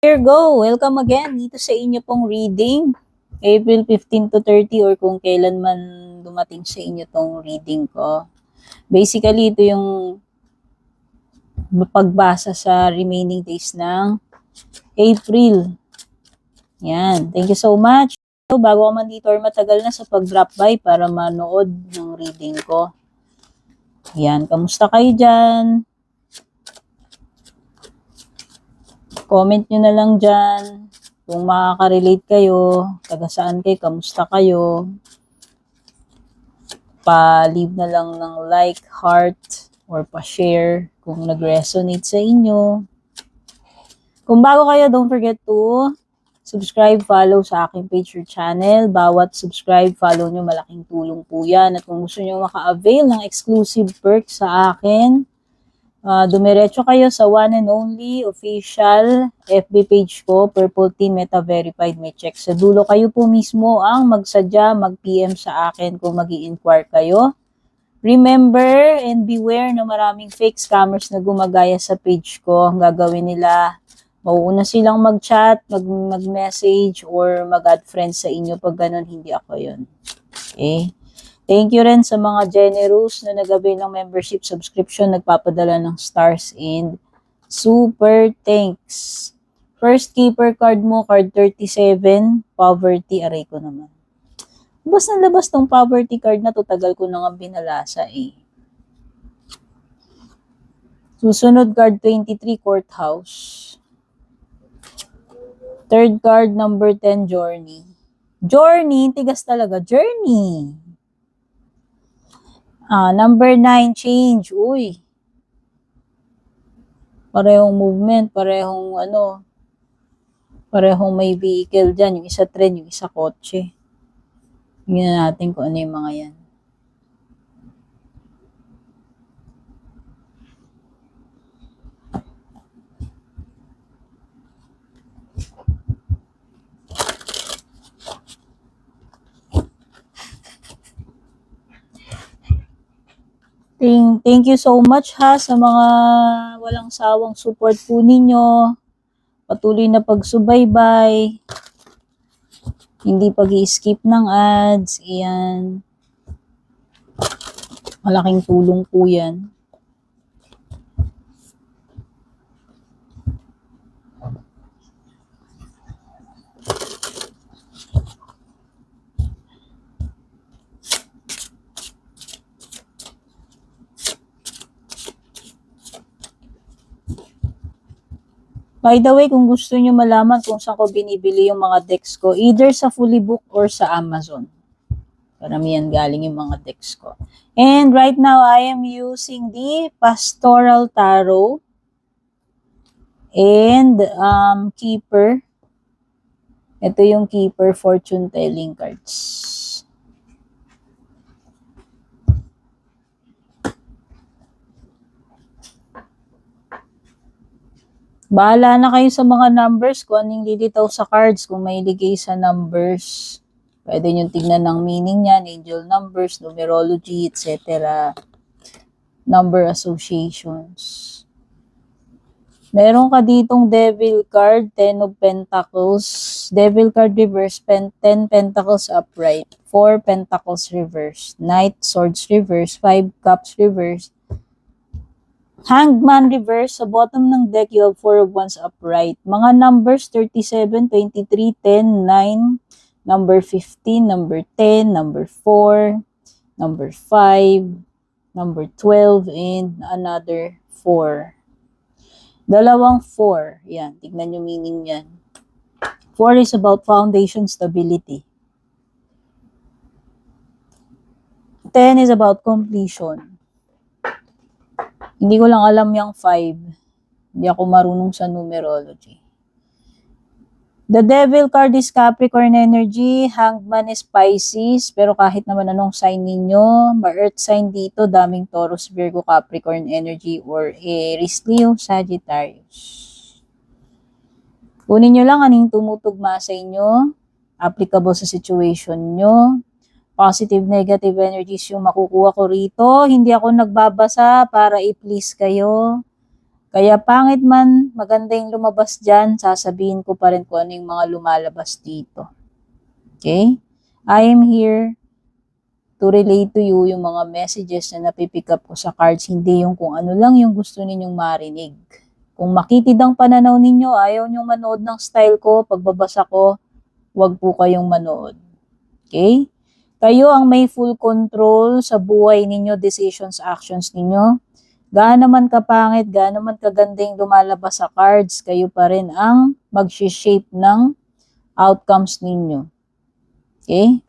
Here go! Welcome again dito sa inyo pong reading. April 15 to 30 or kung kailan man dumating sa inyo tong reading ko. Basically, ito yung pagbasa sa remaining days ng April. Yan. Thank you so much. Bago ka man dito or matagal na sa pag-drop by para manood ng reading ko. Yan. Kamusta kayo dyan? Comment nyo na lang dyan kung makaka-relate kayo, taga saan kayo, kamusta kayo. Pa-leave na lang ng like, heart, or pa-share kung nag-resonate sa inyo. Kung bago kayo, don't forget to subscribe, follow sa aking page or channel. Bawat subscribe, follow nyo, malaking tulong po yan. At kung gusto nyo maka-avail ng exclusive perks sa akin, dumiretso kayo sa one and only official FB page ko, Purple Team Meta Verified. May check sa dulo. Kayo po mismo ang magsadya, mag-PM sa akin kung mag-i-inquire kayo. Remember and beware na maraming fake scammers na gumagaya sa page ko. Ang gagawin nila, mauuna silang mag-chat, mag-message, or mag-add friends sa inyo. Pag ganun, hindi ako yun. Okay? Thank you rin sa mga generous na nag-avail ng membership subscription, nagpapadala ng stars and super thanks. First keeper card mo, card 37, poverty, aray ko naman. Labas na labas tong poverty card na to, tagal ko na nga binalasa eh. Susunod card 23, courthouse. Third card, number 10, journey. Journey, tigas talaga, journey. Number 9, change. Uy. Parehong movement, parehong may vehicle dyan. Yung isa tren, yung isa kotse. Tingnan natin kung ano yung mga yan. Thank you so much ha sa mga walang sawang support po ninyo. Patuloy na pagsubaybay. Hindi pag-i-skip ng ads. Iyan. Malaking tulong po yan. By the way, kung gusto nyo malaman kung saan ko binibili yung mga decks ko, either sa Fully Book or sa Amazon. Karamihan galing yung mga decks ko. And right now, I am using the Pastoral Tarot and Keeper. Ito yung Keeper Fortune Telling cards. Bahala na kayo sa mga numbers kung anong lilitaw sa cards, kung may ligay sa numbers. Pwede nyo tignan ng meaning yan, angel numbers, numerology, etc. Number associations. Meron ka ditong Devil card, 10 of Pentacles. Devil card reverse, 10 Pentacles upright, 4 Pentacles reverse, Knight, Swords reverse, 5 Cups reverse, Hangman reverse. Sa bottom ng deck, you have 4 of Wands upright. Mga numbers, 37, 23, 10, 9, number 15, number 10, number 4, number 5, number 12, and another 4. Dalawang 4. Yan, tignan nyo meaning yan. 4 is about foundation stability. 10 is about completion. Hindi ko lang alam yung 5. Hindi ako marunong sa numerology. The Devil card is Capricorn energy. Hangman is Pisces. Pero kahit naman anong sign ninyo, ma-earth sign dito, daming Taurus, Virgo, Capricorn energy, or Aries, Leo, Sagittarius. Kunin nyo lang anong tumutugma sa inyo, applicable sa situation nyo. Positive, negative energies yung makukuha ko rito. Hindi ako nagbabasa para i-please kayo. Kaya pangit man, maganda yung lumabas dyan, sasabihin ko pa rin kung ano yung mga lumalabas dito. Okay? I am here to relate to you yung mga messages na napipick up ko sa cards, hindi yung kung ano lang yung gusto ninyong marinig. Kung makitid ang pananaw ninyo, ayaw nyong manood ng style ko, pagbabasa ko, wag po kayong manood. Okay? Kayo ang may full control sa buhay ninyo, decisions, actions ninyo. Gaano man kapangit, gaano man kaganding lumalabas sa cards, kayo pa rin ang mag-shape ng outcomes ninyo. Okay?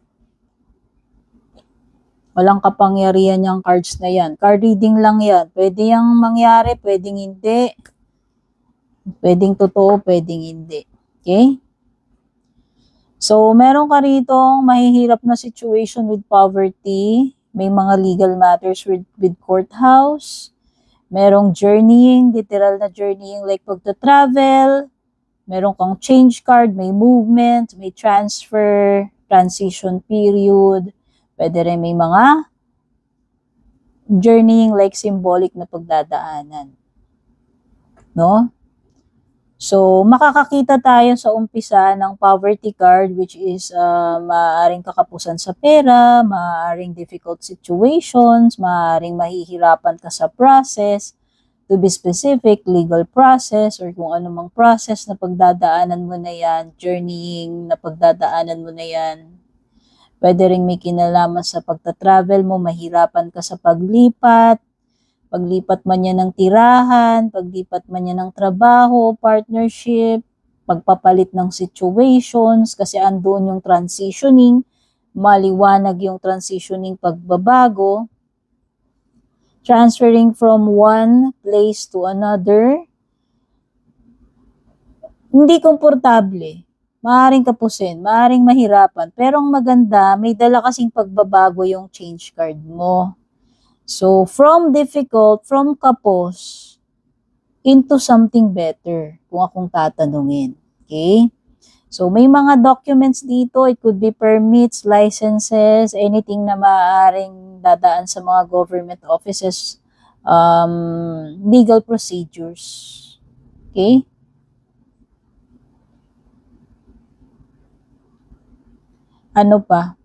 Walang kapangyarihan yung cards na yan. Card reading lang yan. Pwede yung mangyari, pwedeng hindi. Pwedeng totoo, pwedeng hindi. Okay? So, meron ka rito mahihirap na situation with poverty. May mga legal matters with courthouse. Merong journeying, literal na journeying like pagta-travel. Meron kang change card, may movement, may transfer, transition period. Pwede rin may mga journeying like symbolic na pagdadaanan. No? So, makakakita tayo sa umpisa ng poverty card which is maaaring kakapusan sa pera, maaaring difficult situations, maaaring mahihirapan ka sa process, to be specific, legal process or kung anumang process na pagdadaanan mo na yan, journeying na pagdadaanan mo na yan. Pwede rin may kinalaman sa pagta-travel mo, mahirapan ka sa paglipat man yan ng tirahan, paglipat man yan ng trabaho, partnership, pagpapalit ng situations, kasi andun yung transitioning, maliwanag yung transitioning pagbabago, transferring from one place to another, hindi komportable. Maaring kapusin, maaring mahirapan, pero ang maganda, may dala kasing pagbabago yung change card mo. So, from difficult, from kapos, into something better, kung akong tatanungin. Okay? So, may mga documents dito. It could be permits, licenses, anything na maaaring dadaan sa mga government offices, legal procedures. Okay? Ano pa?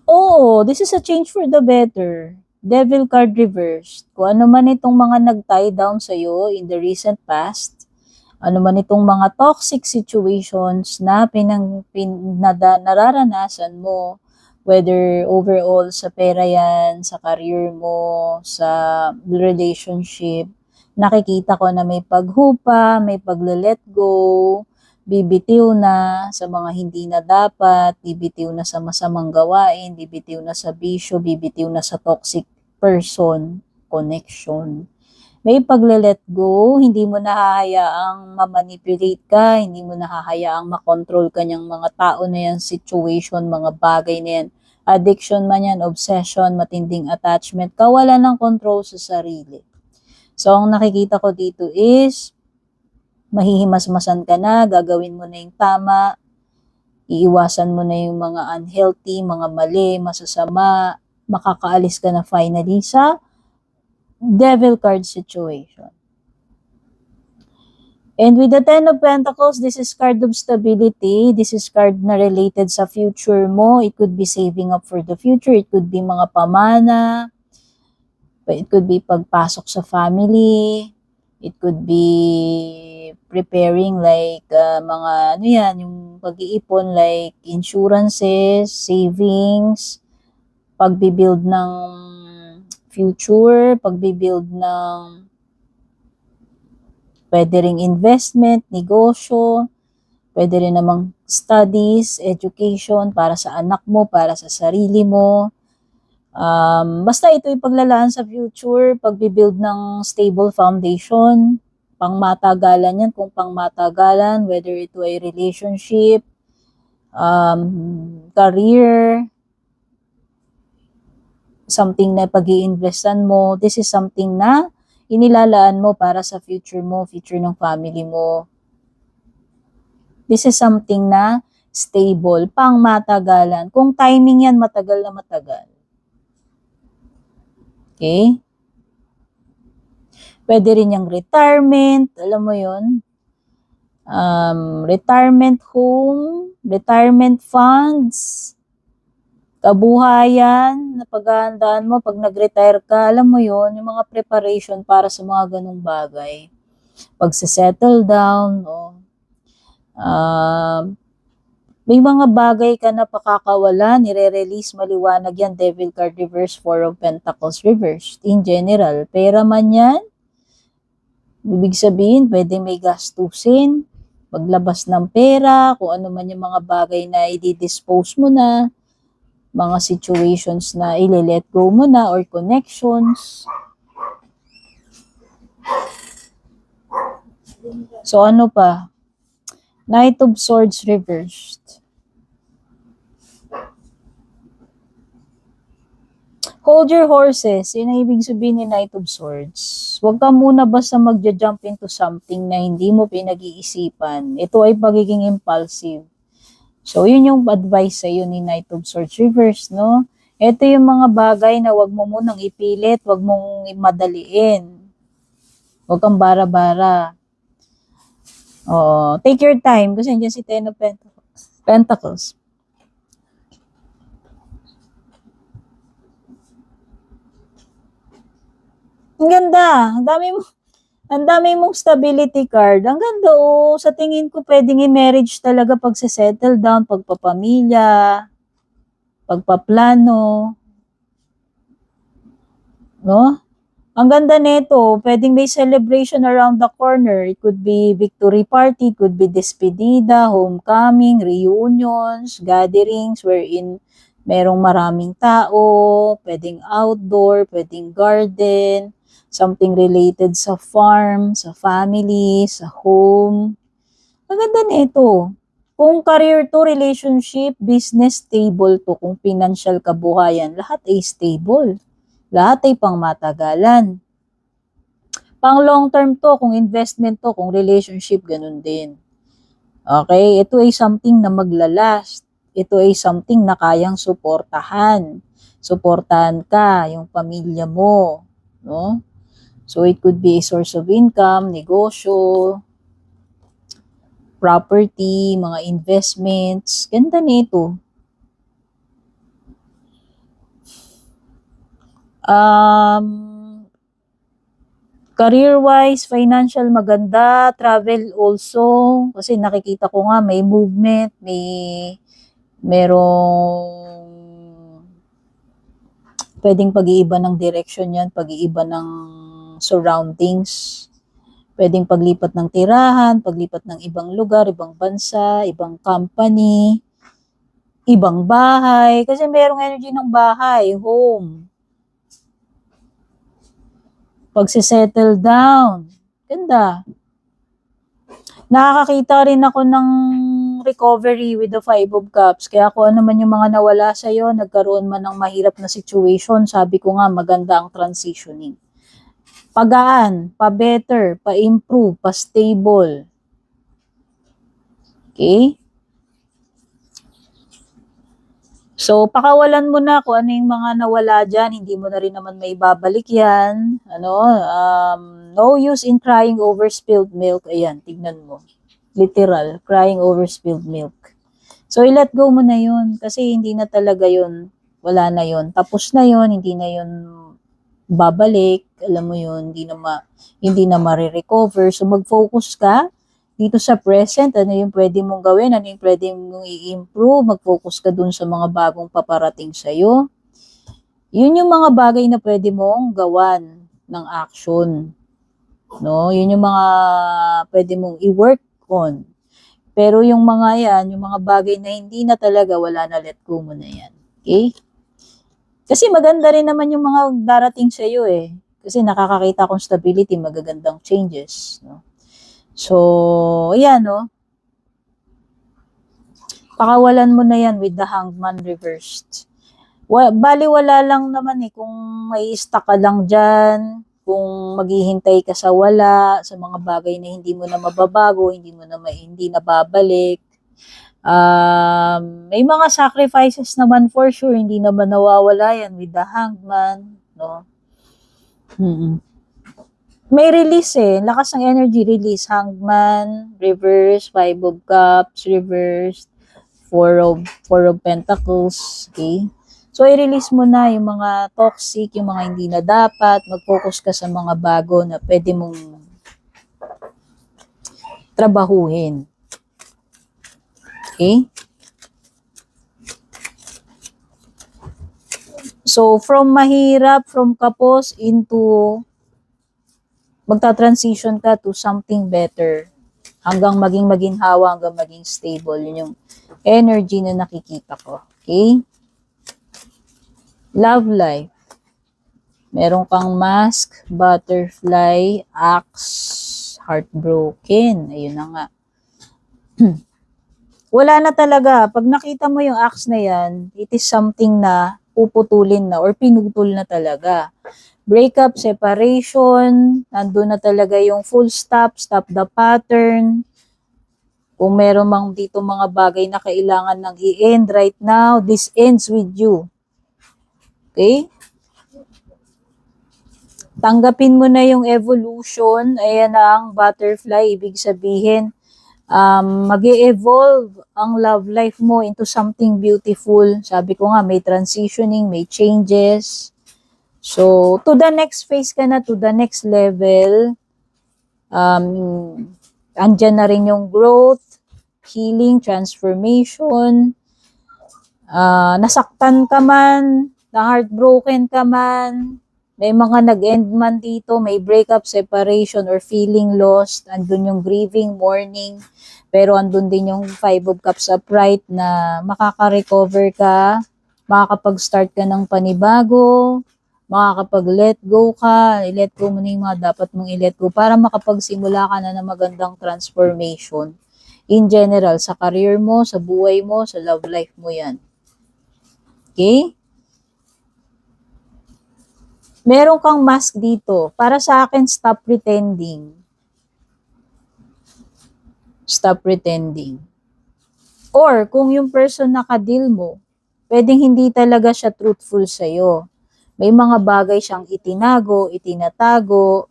Oo, this is a change for the better. Devil card reversed. Kung ano man itong mga nag-tie down sa'yo in the recent past, ano man itong mga toxic situations na nararanasan mo, whether overall sa pera yan, sa career mo, sa relationship, nakikita ko na may paghupa, may pagle-let go, bibitiw na sa mga hindi na dapat, bibitiw na sa masamang gawain, bibitiw na sa bisyo, bibitiw na sa toxic person, connection. May pagle-let go, hindi mo nahahayaang mamanipulate ka, hindi mo nahahayaang makontrol kanyang mga tao na yan, situation, mga bagay na yan. Addiction man yan, obsession, matinding attachment, kawalan ng control sa sarili. So, ang nakikita ko dito is, mahihimasmasan ka na, gagawin mo na yung tama, iiwasan mo na yung mga unhealthy, mga mali, masasama, makakaalis ka na finally sa devil card situation. And with the Ten of Pentacles, this is card of stability. This is card na related sa future mo. It could be saving up for the future. It could be mga pamana. It could be pagpasok sa family. It could be preparing like mga ano yan, yung pag-iipon like insurances, savings, pagbibuild ng future, pagbibuild ng pwede ring investment, negosyo, pwede rin namang studies, education para sa anak mo, para sa sarili mo. Basta ito ipaglalaan sa future, pagbibuild ng stable foundation, pangmatagalan yan, kung pangmatagalan, whether ito ay relationship, career, something na pag-iinvestan mo, this is something na inilalaan mo para sa future mo, future ng family mo. This is something na stable, pangmatagalan. Kung timing yan, matagal na matagal. Okay? Pwede rin yung retirement, alam mo yun. Retirement home, retirement funds, kabuhayan, na paghahandaan mo pag nag-retire ka, alam mo yun, yung mga preparation para sa mga ganung bagay. Pagse-settle down, no? May mga bagay ka na pakakawalan, nire-release, maliwanag yan, Devil card reverse, Four of Pentacles reverse. In general, pera man yan, ibig sabihin, pwede may gastusin, paglabas ng pera, kung ano man yung mga bagay na i-dispose mo na, mga situations na i-let go mo na, or connections. So, ano pa? Knight of Swords reversed. Hold your horses. Yun ang ibig sabihin ni Knight of Swords. Huwag ka muna basta magja-jump into something na hindi mo pinag-iisipan. Ito ay pagiging impulsive. So, yun yung advice sa'yo ni Knight of Swords reverse, no? Ito yung mga bagay na huwag mo munang ipilit, huwag mong madaliin. Huwag kang bara-bara. Take your time kasi nandiyan si Ten of Pentacles. Ang ganda. Ang dami mong stability card. Ang ganda, oh. Sa tingin ko, pwedeng i-marriage talaga pag settle down, pagpapamilya, pagpaplano. No? Ang ganda nito, pwedeng may celebration around the corner. It could be victory party, it could be despedida, homecoming, reunions, gatherings wherein merong maraming tao, pwedeng outdoor, pwedeng garden, something related sa farm, sa family, sa home. Ang ganda nito. Kung career to, relationship, business, stable to. Kung financial kabuhayan, lahat ay stable. Lahat ay pang matagalan. Pang long term to, kung investment to, kung relationship, ganun din. Okay? Ito ay something na maglalast. Ito ay something na kayang suportahan. Suportahan ka, yung pamilya mo. No? So, it could be a source of income, negosyo, property, mga investments. Ganda nito. Career-wise, financial maganda, travel also, kasi nakikita ko nga may movement, merong pwedeng pag-iiba ng direction yan, pag-iiba ng surroundings, pwedeng paglipat ng tirahan, paglipat ng ibang lugar, ibang bansa, ibang company, ibang bahay, kasi merong energy ng bahay, home. Pagsisettle down. Ganda. Nakakakita rin ako ng recovery with the Five of Cups. Kaya kung ano man yung mga nawala sa'yo, nagkaroon man ng mahirap na situation, sabi ko nga maganda ang transitioning. Pagaan, pa-better, pa-improve, pa-stable. Okay? So, pakawalan mo na kung ano yung mga nawala dyan. Hindi mo na rin naman may babalik yan. No use in crying over spilled milk. Ayan, tignan mo. Literal, crying over spilled milk. So, i-let go mo na yun. Kasi hindi na talaga yun. Wala na yun. Tapos na yun. Hindi na yun babalik. Alam mo yun. Hindi na ma-recover. So, mag-focus ka dito sa present, ano yung pwede mong gawin, ano yung pwede mong i-improve, mag-focus ka dun sa mga bagong paparating sa'yo. Yun yung mga bagay na pwede mong gawan ng action. No? Yun yung mga pwede mong i-work on. Pero yung mga yan, yung mga bagay na hindi na talaga, wala na, let go mo na yan. Okay? Kasi maganda rin naman yung mga darating sa'yo eh. Kasi nakakakita akong stability, magagandang changes. No? So, ayan, no? Pakawalan mo na yan with the Hangman reversed. Baliwala lang naman eh, kung may stuck ka lang dyan, kung maghihintay ka sa wala, sa mga bagay na hindi mo na mababago, hindi na babalik. May mga sacrifices naman for sure, hindi naman nawawala yan with the Hangman, no? Mm-mm. May release eh. Lakas ng energy release. Hangman, reverse, Five of Cups, reverse, Four of Pentacles. Okay? So, i-release mo na yung mga toxic, yung mga hindi na dapat. Mag-focus ka sa mga bago na pwede mong trabahuhin. Okay? So, from mahirap, from kapos into magta-transition ka to something better. Hanggang maging maginhawa, hanggang maging stable. Yun yung energy na nakikita ko. Okay? Love life. Meron kang mask, butterfly, axe, heartbroken. Ayun na nga. Wala na talaga. Pag nakita mo yung axe na yan, it is something na puputulin na or pinutol na talaga. Breakup, separation, nandun na talaga yung full stop, stop the pattern. Kung meron mang dito mga bagay na kailangan nang i-end right now, this ends with you. Okay? Tanggapin mo na yung evolution. Ayan ang butterfly. Ibig sabihin, mag-e-evolve ang love life mo into something beautiful. Sabi ko nga, may transitioning, may changes. So, to the next phase ka na, to the next level. Andyan na rin yung growth, healing, transformation. Nasaktan ka man, na-heartbroken ka man, may mga nag-end man dito, may breakup, separation, or feeling lost. Andun yung grieving, mourning. Pero andun din yung Five of Cups upright na makaka-recover ka, makakapag-start ka ng panibago, makakapag-let go ka, i-let go mo na yung mga dapat mong i-let go para makapagsimula ka na ng magandang transformation. In general, sa career mo, sa buhay mo, sa love life mo yan. Okay? Meron kang mask dito. Para sa akin, stop pretending. Stop pretending. Or, kung yung person na ka-deal mo, pwedeng hindi talaga siya truthful sa'yo. May mga bagay siyang itinago, itinatago,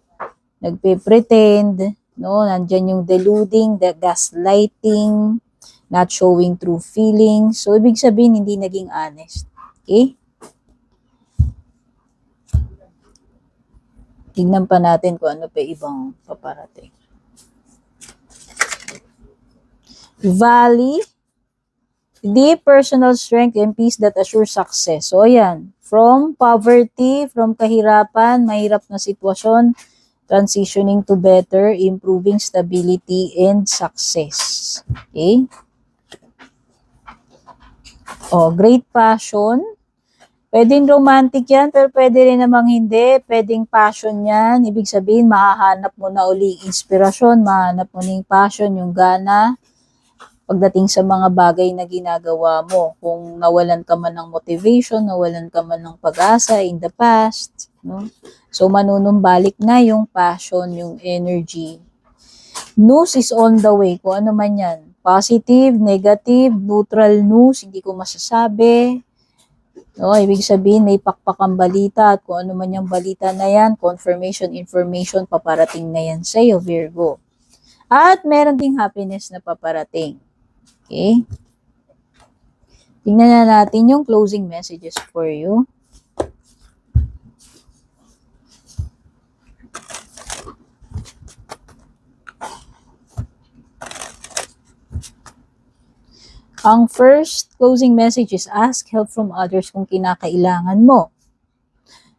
nagpe-pretend, no? Nandyan yung deluding, the gaslighting, not showing true feelings. So, ibig sabihin, hindi naging honest. Okay? Tingnan pa natin kung ano pa ibang paparating. Valley, deep personal strength and peace that assure success. So, ayan. From poverty, from kahirapan, mahirap na sitwasyon, transitioning to better, improving stability and success. Okay? Oh, great passion. Pwedeng romantic yan, pero pwede rin namang hindi. Pwedeng passion yan. Ibig sabihin, mahahanap mo na uli inspirasyon, mahanap mo na yung passion, yung gana, pagdating sa mga bagay na ginagawa mo. Kung nawalan ka man ng motivation, nawalan ka man ng pag-asa in the past, no? So, manunumbalik na yung passion, yung energy. News is on the way. Kung ano man yan. Positive, negative, neutral news, hindi ko masasabi. No, ibig sabihin may pakpakang balita at kung ano man yung balita na yan, confirmation, information, paparating na yan sa'yo, Virgo. At meron ding happiness na paparating. Okay? Tingnan na natin yung closing messages for you. Ang first closing message is ask help from others kung kinakailangan mo.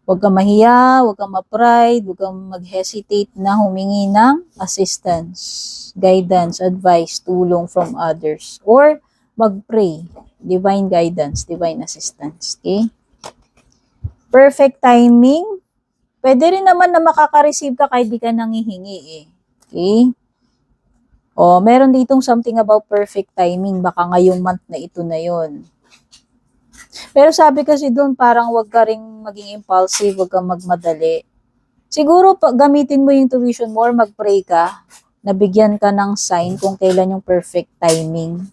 Huwag kang mahiya, huwag kang ma-pride, huwag kang mag-hesitate na humingi ng assistance, guidance, advice, tulong from others. Or mag-pray, divine guidance, divine assistance. Okay? Perfect timing. Pwede rin naman na makaka-receive ka kahit di ka nangihingi eh. Okay? O, meron ditong something about perfect timing. Baka ngayong month na ito na yon. Pero sabi kasi doon, parang wag ka ring maging impulsive, wag kang magmadali. Siguro, gamitin mo yung intuition mo or mag-pray ka, nabigyan ka ng sign kung kailan yung perfect timing.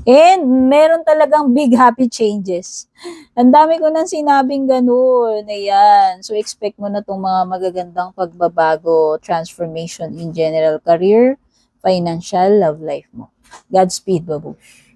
And meron talagang big happy changes. Ang dami ko nang sinabing ganun. Ayan. So, expect mo na itong mga magagandang pagbabago, transformation in general career, financial, love life mo. Godspeed, babush.